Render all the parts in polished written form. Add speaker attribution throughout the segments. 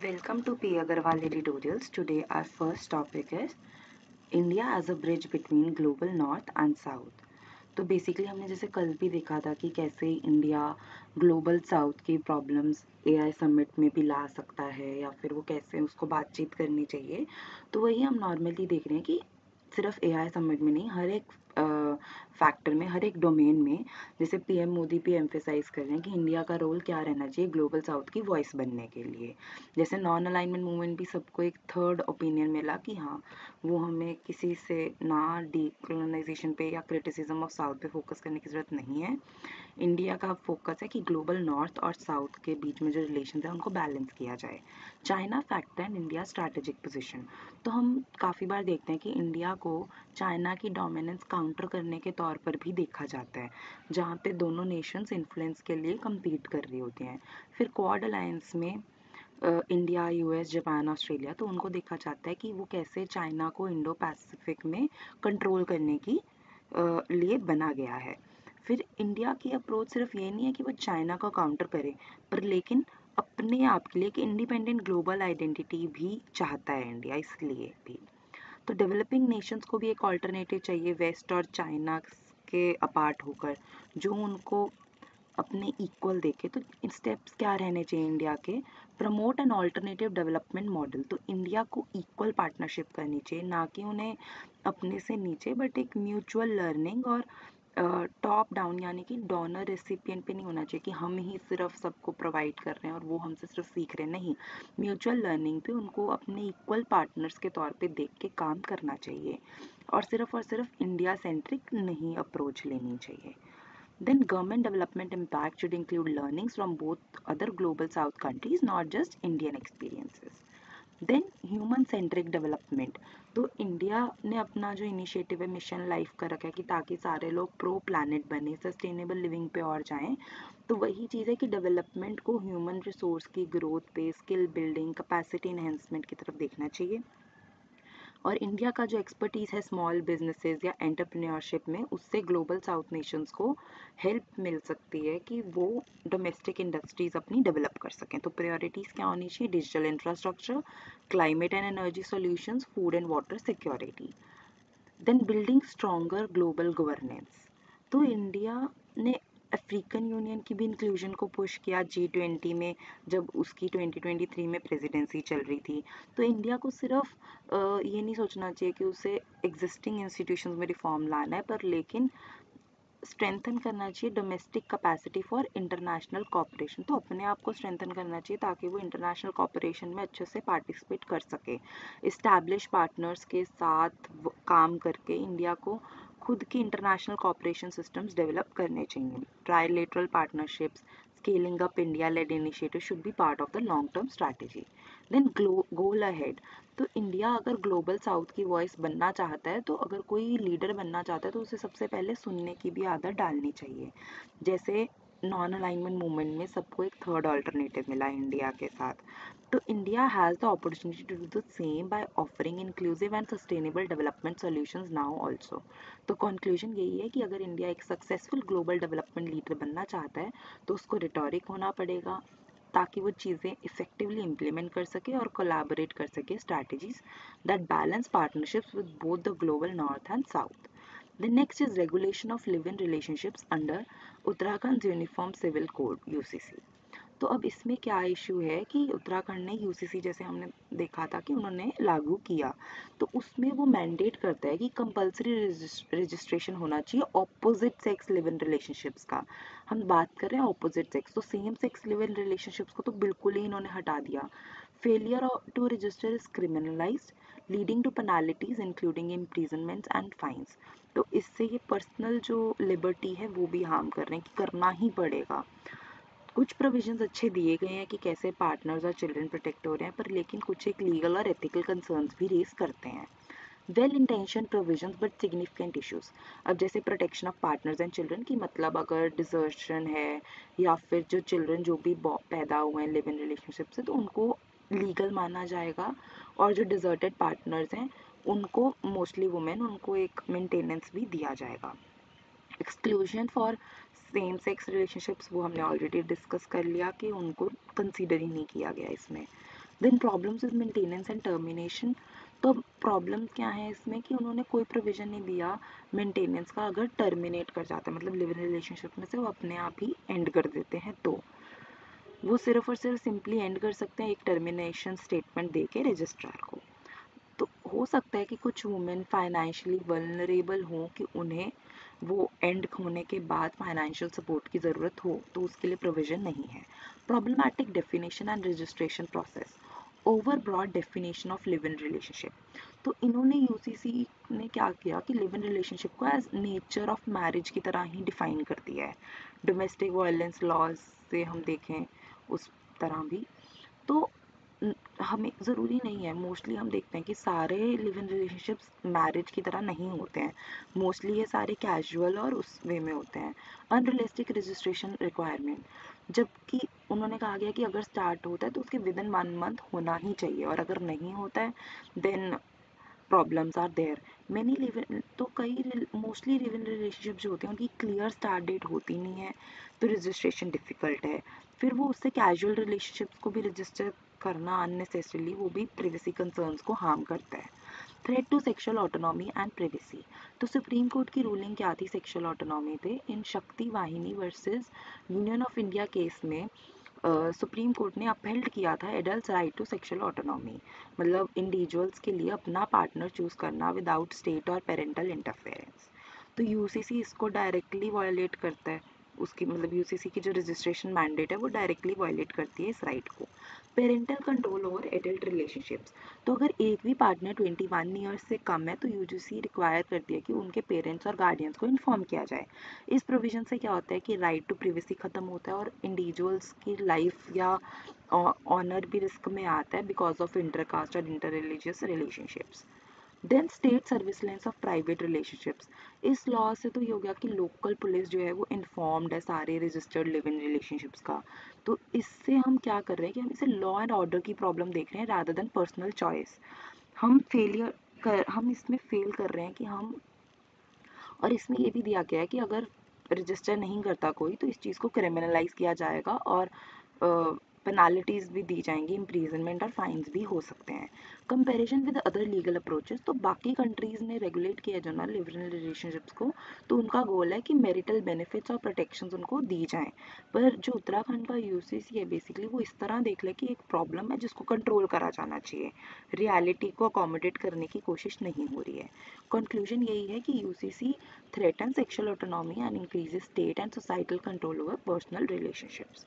Speaker 1: Welcome to P. Agarwal Editorials. Today our first topic is India as a bridge between global north and south. तो basically हमने जैसे कल भी देखा था कि कैसे इंडिया ग्लोबल साउथ की प्रॉब्लम्स एआई समिट में भी ला सकता है या फिर वो कैसे उसको बातचीत करनी चाहिए। तो वही हम नॉर्मली देख रहे हैं कि सिर्फ एआई समिट में नहीं, हर एक फैक्टर में, हर एक डोमेन में, जैसे पीएम मोदी भी एम्फेसाइज कर रहे हैं कि इंडिया का रोल क्या रहना चाहिए ग्लोबल साउथ की वॉइस बनने के लिए। जैसे नॉन अलाइनमेंट मूवमेंट भी सबको एक थर्ड ओपिनियन मिला कि हाँ, वो हमें किसी से ना डीकोलोनाइजेशन पे या क्रिटिसिज्म ऑफ साउथ पे फोकस करने की ज़रूरत नहीं है। इंडिया का फोकस है कि ग्लोबल नॉर्थ और साउथ के बीच में जो रिलेशन है उनको बैलेंस किया जाए। China factor and India strategic position. तो हम काफ़ी बार देखते हैं कि इंडिया को चाइना की डोमिनेंस काउंटर करने के तौर पर भी देखा जाता है, जहाँ पे दोनों नेशंस इन्फ्लुएंस के लिए कम्पीट कर रही होती हैं। फिर क्वाड अलायंस में इंडिया, यूएस, जापान, ऑस्ट्रेलिया, तो उनको देखा जाता है कि वो कैसे चाइना को इंडो पैसिफिक में कंट्रोल करने की लिए बना गया है। फिर इंडिया की अप्रोच सिर्फ ये नहीं है कि वो चाइना को काउंटर करे, पर लेकिन अपने आप के लिए एक इंडिपेंडेंट ग्लोबल आइडेंटिटी भी चाहता है इंडिया, इसलिए भी। तो डेवलपिंग नेशंस को भी एक ऑल्टरनेटिव चाहिए वेस्ट और चाइना के अपार्ट होकर, जो उनको अपने इक्वल देखे। तो स्टेप्स क्या रहने चाहिए इंडिया के? Promote an alternative development model. तो इंडिया को इक्वल पार्टनरशिप करनी चाहिए, ना कि उन्हें अपने से नीचे, बट एक म्यूचुअल लर्निंग और टॉप डाउन, यानी कि डोनर रेसिपिएंट पे नहीं होना चाहिए कि हम ही सिर्फ सबको प्रोवाइड कर रहे हैं और वो हमसे सिर्फ सीख रहे हैं। नहीं, म्यूचुअल लर्निंग पे उनको अपने इक्वल पार्टनर्स के तौर पे देख के काम करना चाहिए और सिर्फ इंडिया सेंट्रिक नहीं अप्रोच लेनी चाहिए। Then government development impact should include learnings from both other global south countries, not just Indian experiences. Then human centric development. तो इंडिया ने अपना जो इनिशिएटिव है मिशन लाइफ का रखा है कि ताकि सारे लोग प्रो प्लानट बने, सस्टेनेबल लिविंग पे और जाएं। तो वही चीज़ है कि डेवलपमेंट को ह्यूमन रिसोर्स की ग्रोथ पे, स्किल बिल्डिंग, कैपेसिटी इन्हेंसमेंट की तरफ देखना चाहिए। और इंडिया का जो एक्सपर्टीज़ है स्मॉल बिजनेसेस या एंटरप्रेन्योरशिप में, उससे ग्लोबल साउथ नेशंस को हेल्प मिल सकती है कि वो डोमेस्टिक इंडस्ट्रीज अपनी डेवलप कर सकें। तो प्रायोरिटीज़ क्या होनी चाहिए? Digital infrastructure, climate and energy solutions, food and water security. Then building stronger global governance. तो इंडिया ने अफ्रीकन यूनियन की भी इंक्लूजन को पुश किया G20 में, जब उसकी 2023 में प्रेसिडेंसी चल रही थी। तो इंडिया को सिर्फ ये नहीं सोचना चाहिए कि उसे एग्जिस्टिंग इंस्टीट्यूशंस में रिफॉर्म लाना है, पर लेकिन स्ट्रेंथन करना चाहिए domestic capacity for international cooperation. तो अपने आप को स्ट्रेंथन करना चाहिए ताकि वो इंटरनेशनल कॉपरेशन में अच्छे से पार्टिसिपेट कर सके। इस्टेब्लिश पार्टनर्स के साथ काम करके इंडिया को खुद के इंटरनेशनल कॉपरेशन सिस्टम्स डेवलप करने चाहिए। Trilateral partnerships, scaling up India led initiative should be part of the long term strategy. Then goal ahead. तो इंडिया अगर ग्लोबल साउथ की वॉइस बनना चाहता है, तो अगर कोई लीडर बनना चाहता है, तो उसे सबसे पहले सुनने की भी आदत डालनी चाहिए। जैसे नॉन अलाइनमेंट मूवमेंट में सबको एक थर्ड अल्टरनेटिव मिला इंडिया के साथ। तो India has the opportunity to do the same by offering inclusive and sustainable development solutions now also. तो कंक्लूजन यही है कि अगर इंडिया एक सक्सेसफुल ग्लोबल डेवलपमेंट लीडर बनना चाहता है, तो उसको रिटोरिक होना पड़ेगा ताकि वो चीज़ें इफेक्टिवली इम्प्लीमेंट कर सके और कोलैबोरेट कर सके strategies that balance partnerships with both the global north and south. The next is regulation of live-in relationships under Uttarakhand's Uniform Civil Code UCC। तो अब इसमें क्या इशू है कि उत्तराखंड ने यूसीसी, जैसे हमने देखा था कि उन्होंने लागू किया, तो उसमें वो मैंडेट करता है कि कंपलसरी रजिस्ट्रेशन होना चाहिए opposite sex live in relationships का। हम बात कर रहे हैं ऑपोजिट सेक्स, तो same sex live in relationships को तो बिल्कुल ही इन्होंने हटा दिया। Failure to register is criminalised leading to penalties including imprisonment and fines. तो इससे ये पर्सनल जो लिबर्टी है वो भी हार्म कर रहे हैं कि करना ही पड़ेगा। कुछ प्रोविजंस अच्छे दिए गए हैं कि कैसे पार्टनर्स और चिल्ड्रन प्रोटेक्ट हो रहे हैं, पर लेकिन कुछ एक लीगल और एथिकल कंसर्न्स भी रेज करते हैं। Well intention provisions but significant issues. अब जैसे protection of partners and children की, मतलब अगर डिजर्शन है या फिर जो चिल्ड्रन जो भी पैदा हुए हैं लिव इन रिलेशनशिप से, तो उनको लीगल माना जाएगा। और जो डिजर्टेड पार्टनर्स हैं उनको, मोस्टली वुमेन, उनको एक मेंटेनेंस भी दिया जाएगा। Exclusion for same sex relationships, वो हमने ऑलरेडी डिस्कस कर लिया कि उनको कंसीडर ही नहीं किया गया इसमें। Then problems with maintenance and termination. तो प्रॉब्लम क्या है इसमें कि उन्होंने कोई प्रोविजन नहीं दिया मेंटेनेंस का, अगर टर्मिनेट कर जाता है मतलब लिव इन रिलेशनशिप में से वो अपने आप ही एंड कर देते हैं, तो वो सिर्फ और सिर्फ सिंपली एंड कर सकते हैं एक टर्मिनेशन स्टेटमेंट दे के रजिस्ट्रार को। तो हो सकता है कि कुछ वुमेन फाइनेंशियली वल्नरेबल हों कि उन्हें वो एंड होने के बाद फाइनेंशियल सपोर्ट की ज़रूरत हो, तो उसके लिए प्रोविज़न नहीं है। Problematic definition and registration process, over broad definition of live in relationship. तो इन्होंने यूसीसी ने क्या किया कि लिव इन रिलेशनशिप को एज नेचर ऑफ मैरिज की तरह ही डिफाइन कर दिया है। डोमेस्टिक वायलेंस लॉज से हम देखें उस तरह भी। तो हमें ज़रूरी नहीं है, मोस्टली हम देखते हैं कि सारे लिव इन रिलेशनशिप्स मैरिज की तरह नहीं होते हैं, मोस्टली ये सारे कैजुअल और उस वे में होते हैं। अनरियलिस्टिक रजिस्ट्रेशन रिक्वायरमेंट, जबकि उन्होंने कहा गया कि अगर स्टार्ट होता है तो उसके विद इन 1 मंथ होना ही चाहिए, और अगर नहीं होता है then problems are there. Many live in, तो कई मोस्टली लिव इन रिलेशनशिप जो होते हैं उनकी क्लियर स्टार्ट डेट होती नहीं है, तो रजिस्ट्रेशन डिफ़िकल्ट है। फिर वो उससे कैजुअल रिलेशनशिप्स को भी रजिस्टर करना अननेसेसरीली वो भी प्रिवेसी कंसर्न्स को हार्म करता है। Threat to sexual autonomy and privacy, तो सुप्रीम कोर्ट की रूलिंग क्या थी सेक्सुअल ऑटोनॉमी पे? In Shakti Vahini versus Union of India case में सुप्रीम कोर्ट ने अपहेल्ड किया था adult right to sexual autonomy, मतलब इंडिविजुअल्स के लिए अपना पार्टनर चूज करना विदाउट स्टेट और पेरेंटल इंटरफेरेंस। तो यूसीसी इसको डायरेक्टली वायलेट करता है, उसकी मतलब यूसीसी की जो रजिस्ट्रेशन मैंडेट है वो डायरेक्टली वायलेट करती है इस राइट को। Parental control over adult relationships, तो अगर एक भी पार्टनर 21 ईयर्स से कम है तो यूजीसी रिक्वायर करती है कि उनके पेरेंट्स और गार्डियंस को इन्फॉर्म किया जाए। इस प्रोविजन से क्या होता है कि राइट टू प्रिवेसी खत्म होता है और इंडिविजुअल्स की लाइफ या ऑनर भी रिस्क में आता है बिकॉज ऑफ इंटरकास्ट और inter religious relationships. Then state surveillance of private relationships, इस लॉ से तो ये हो गया कि लोकल पुलिस जो है वो इन्फॉर्म्ड है सारे रजिस्टर्ड लिव इन रिलेशनशिप्स का। तो इससे हम क्या कर रहे हैं कि हम इसे लॉ एंड ऑर्डर की प्रॉब्लम देख रहे हैं रादर देन पर्सनल चॉइस। हम इसमें फेल कर रहे हैं कि हम, और इसमें ये भी दिया गया है कि अगर रजिस्टर नहीं करता कोई तो इस चीज़ को क्रिमिनलाइज किया जाएगा और पेनाल्टीज भी दी जाएंगी, इम्प्रीजनमेंट और फाइन्स भी हो सकते हैं। Comparison with other legal approaches, तो बाकी कंट्रीज ने रेगुलेट किया जो ना लिव इन रिलेशनशिप्स को, तो उनका गोल है कि मैरिटल बेनिफिट्स और प्रोटेक्शंस उनको दी जाएं। पर जो उत्तराखंड का यूसीसी है बेसिकली वो इस तरह देख ले कि एक प्रॉब्लम है जिसको कंट्रोल करा जाना चाहिए, रियलिटी को अकोमोडेट करने की कोशिश नहीं हो रही है। कंक्लूजन यही है कि UCC threatens sexual autonomy and increases state and societal control over personal relationships.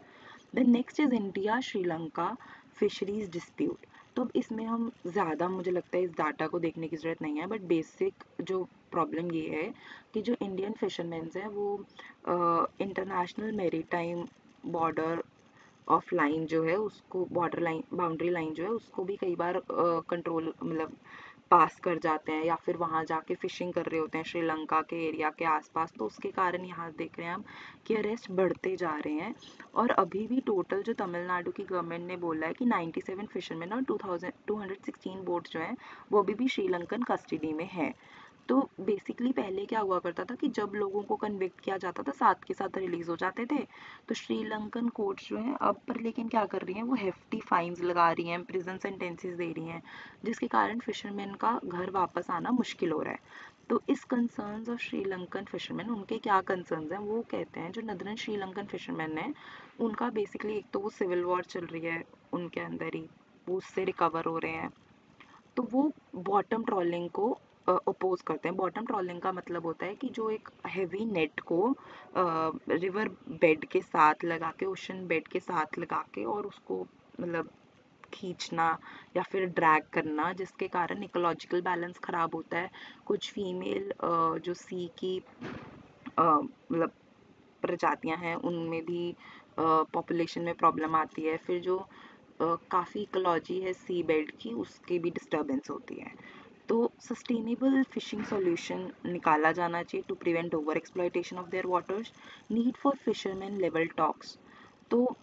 Speaker 1: Then next is India Sri Lanka fisheries dispute. तो अब इसमें हम ज़्यादा मुझे लगता है इस डाटा को देखने की ज़रूरत नहीं है, बट बेसिक जो प्रॉब्लम ये है कि जो इंडियन फिशरमैन्स हैं वो international maritime border of line जो है उसको, बॉर्डर लाइन बाउंड्री लाइन जो है उसको भी कई बार कंट्रोल मतलब पास कर जाते हैं या फिर वहाँ जाके फिशिंग कर रहे होते हैं श्रीलंका के एरिया के आसपास, तो उसके कारण यहाँ देख रहे हैं हम कि अरेस्ट बढ़ते जा रहे हैं। और अभी भी टोटल जो तमिलनाडु की गवर्नमेंट ने बोला है कि 97 फिशरमैन और 216 बोट जो हैं वो अभी भी श्रीलंकन कस्टडी में है। तो बेसिकली पहले क्या हुआ करता था कि जब लोगों को कन्विक्ट किया जाता था साथ के साथ रिलीज हो जाते थे, तो श्रीलंकन कोर्ट्स जो हैं अब पर लेकिन क्या कर रही हैं वो हेफ्टी फाइन्स लगा रही हैं, प्रिजन सेंटेंसेस दे रही हैं, जिसके कारण फिशरमैन का घर वापस आना मुश्किल हो रहा है। तो इस कंसर्न्स ऑफ श्रीलंकन फिशरमैन, उनके क्या कंसर्न्स हैं वो कहते हैं जो नदरन श्रीलंकन फिशरमैन है उनका बेसिकली एक तो वो सिविल वॉर चल रही है उनके अंदर ही, वो उससे रिकवर हो रहे हैं, तो वो बॉटम ट्रॉलिंग को अपोज करते हैं। बॉटम ट्रॉलिंग का मतलब होता है कि जो एक हैवी नेट को रिवर बेड के साथ लगा के, ओशन बेड के साथ लगा के और उसको मतलब खींचना या फिर ड्रैग करना, जिसके कारण इकोलॉजिकल बैलेंस खराब होता है। कुछ फीमेल जो सी की मतलब प्रजातियां हैं उनमें भी पॉपुलेशन में प्रॉब्लम आती है। फिर जो काफ़ी इकोलॉजी है सी बेड की उसकी भी डिस्टर्बेंस होती है। तो सस्टेनेबल फिशिंग सॉल्यूशन निकाला जाना चाहिए to prevent over exploitation of their waters. Need for fisherman level talks, तो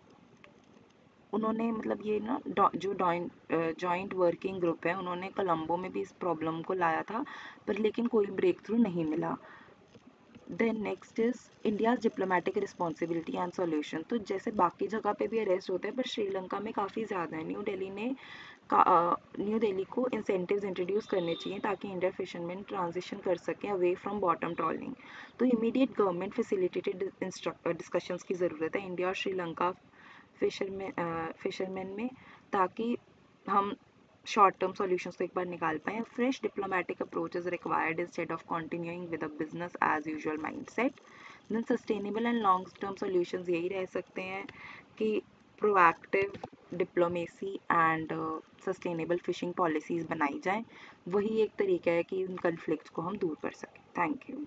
Speaker 1: उन्होंने मतलब ये ना जो जॉइंट वर्किंग ग्रुप है उन्होंने कोलंबो में भी इस प्रॉब्लम को लाया था, पर लेकिन कोई ब्रेक थ्रू नहीं मिला। Then next is India's diplomatic responsibility and solution. तो जैसे बाकी जगह पे भी अरेस्ट होते हैं, पर श्रीलंका में काफ़ी ज़्यादा है। न्यू दिल्ली को इंसेंटिव्स इंट्रोड्यूस करने चाहिए ताकि इंडियन फिशरमैन ट्रांजिशन कर सकें अवे फ्रॉम बॉटम ट्रॉलिंग। तो इमीडिएट गवर्नमेंट फैसिलिटेटेड डिस्कशंस की ज़रूरत है इंडिया और श्रीलंका फिशरमैन में, ताकि हम शॉर्ट टर्म सॉल्यूशंस को एक बार निकाल पाएँ। Fresh diplomatic approach is required instead of continuing with a business as usual mindset. Then sustainable and long term solutions यही रह सकते हैं कि proactive diplomacy and sustainable fishing policies बनाई जाएं। वही एक तरीका है कि इन कन्फ्लिक्ट्स को हम दूर कर सकें। Thank you.